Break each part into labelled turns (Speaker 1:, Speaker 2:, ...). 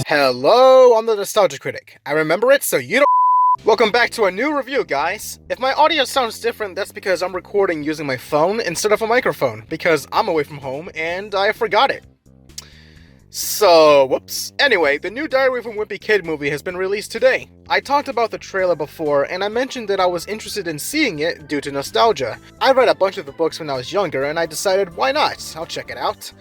Speaker 1: Hello, I'm the Nostalgia Critic. I remember it, so you don't. Welcome back to a new review, guys. If my audio sounds different, that's because I'm recording using my phone instead of a microphone, because I'm away from home and I forgot it. So, whoops. Anyway, the new Diary of a Wimpy Kid movie has been released today. I talked about the trailer before, and I mentioned that I was interested in seeing it due to nostalgia. I read a bunch of the books when I was younger, and I decided, why not? I'll check it out.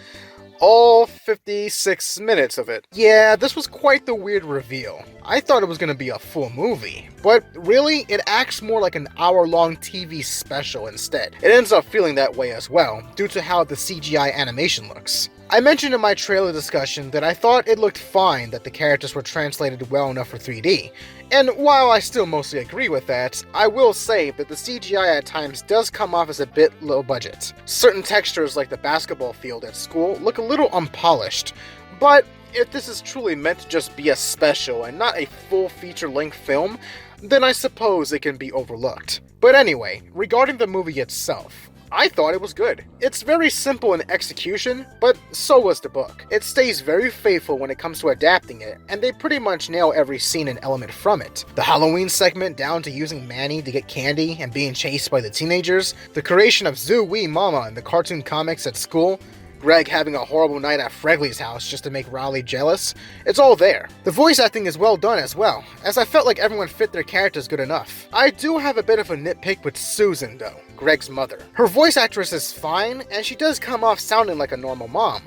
Speaker 1: All 56 minutes of it. Yeah, this was quite the weird reveal. I thought it was going to be a full movie, but really, it acts more like an hour-long TV special instead. It ends up feeling that way as well, due to how the CGI animation looks. I mentioned in my trailer discussion that I thought it looked fine that the characters were translated well enough for 3D, and while I still mostly agree with that, I will say that the CGI at times does come off as a bit low budget. Certain textures like the basketball field at school look a little unpolished, but if this is truly meant to just be a special and not a full feature-length film, then I suppose it can be overlooked. But anyway, regarding the movie itself, I thought it was good. It's very simple in execution, but so was the book. It stays very faithful when it comes to adapting it, and they pretty much nail every scene and element from it. The Halloween segment down to using Manny to get candy and being chased by the teenagers, the creation of Zoo Wee Mama in the cartoon comics at school, Greg having a horrible night at Fregley's house just to make Rowley jealous, it's all there. The voice acting is well done as well, as I felt like everyone fit their characters good enough. I do have a bit of a nitpick with Susan though, Greg's mother. Her voice actress is fine, and she does come off sounding like a normal mom,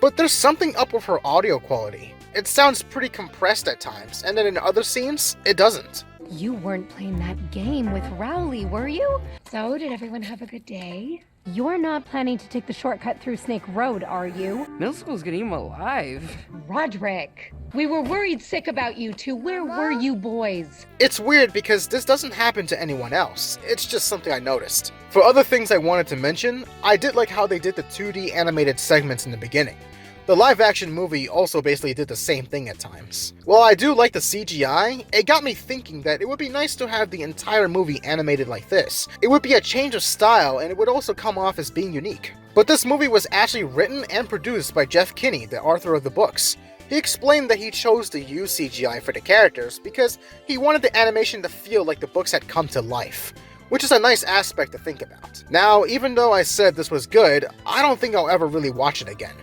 Speaker 1: but there's something up with her audio quality. It sounds pretty compressed at times, and then in other scenes, it doesn't.
Speaker 2: You weren't playing that game with Rowley, were you? So, did everyone have a good day? You're not planning to take the shortcut through Snake Road, are you?
Speaker 3: Middle school's getting him alive.
Speaker 2: Roderick, we were worried sick about you two. Where were you boys?
Speaker 1: It's weird because this doesn't happen to anyone else. It's just something I noticed. For other things I wanted to mention, I did like how they did the 2D animated segments in the beginning. The live-action movie also basically did the same thing at times. While I do like the CGI, it got me thinking that it would be nice to have the entire movie animated like this. It would be a change of style, and it would also come off as being unique. But this movie was actually written and produced by Jeff Kinney, the author of the books. He explained that he chose to use CGI for the characters because he wanted the animation to feel like the books had come to life, which is a nice aspect to think about. Now, even though I said this was good, I don't think I'll ever really watch it again.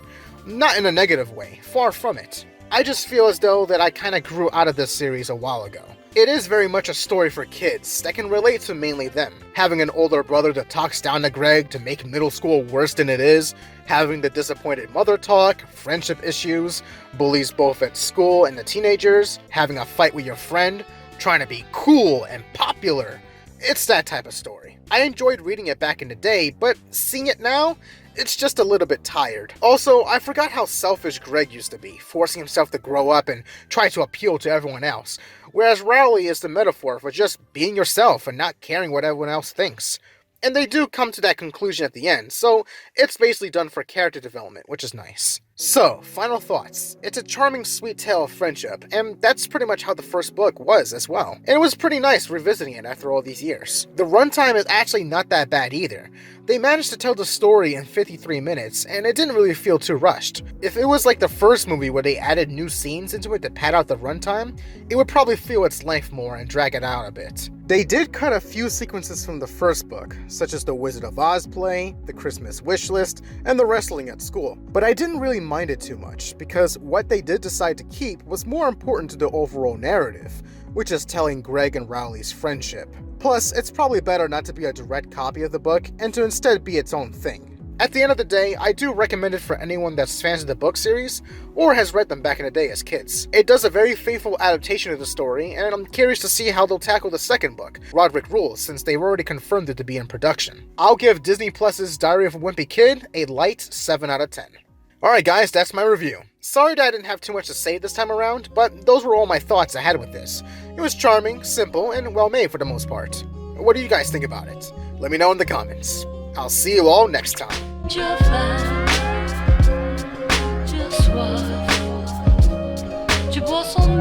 Speaker 1: Not in a negative way, far from it. I just feel as though that I kinda grew out of this series a while ago. It is very much a story for kids that can relate to mainly them. Having an older brother that talks down to Greg to make middle school worse than it is, having the disappointed mother talk, friendship issues, bullies both at school and the teenagers, having a fight with your friend, trying to be cool and popular. It's that type of story. I enjoyed reading it back in the day, but seeing it now, it's just a little bit tired. Also, I forgot how selfish Greg used to be, forcing himself to grow up and try to appeal to everyone else, whereas Rowley is the metaphor for just being yourself and not caring what everyone else thinks. And they do come to that conclusion at the end, so it's basically done for character development, which is nice. So, final thoughts. It's a charming, sweet tale of friendship, and that's pretty much how the first book was as well. And it was pretty nice revisiting it after all these years. The runtime is actually not that bad either. They managed to tell the story in 53 minutes, and it didn't really feel too rushed. If it was like the first movie where they added new scenes into it to pad out the runtime, it would probably feel its length more and drag it out a bit. They did cut a few sequences from the first book, such as the Wizard of Oz play, the Christmas wish list, and the wrestling at school. But I didn't really mind it too much, because what they did decide to keep was more important to the overall narrative, which is telling Greg and Rowley's friendship. Plus, it's probably better not to be a direct copy of the book, and to instead be its own thing. At the end of the day, I do recommend it for anyone that's fans of the book series, or has read them back in the day as kids. It does a very faithful adaptation of the story, and I'm curious to see how they'll tackle the second book, Roderick Rules, since they've already confirmed it to be in production. I'll give Disney Plus's Diary of a Wimpy Kid a light 7 out of 10. Alright guys, that's my review. Sorry that I didn't have too much to say this time around, but those were all my thoughts I had with this. It was charming, simple, and well made for the most part. What do you guys think about it? Let me know in the comments. I'll see you all next time. Tu bois son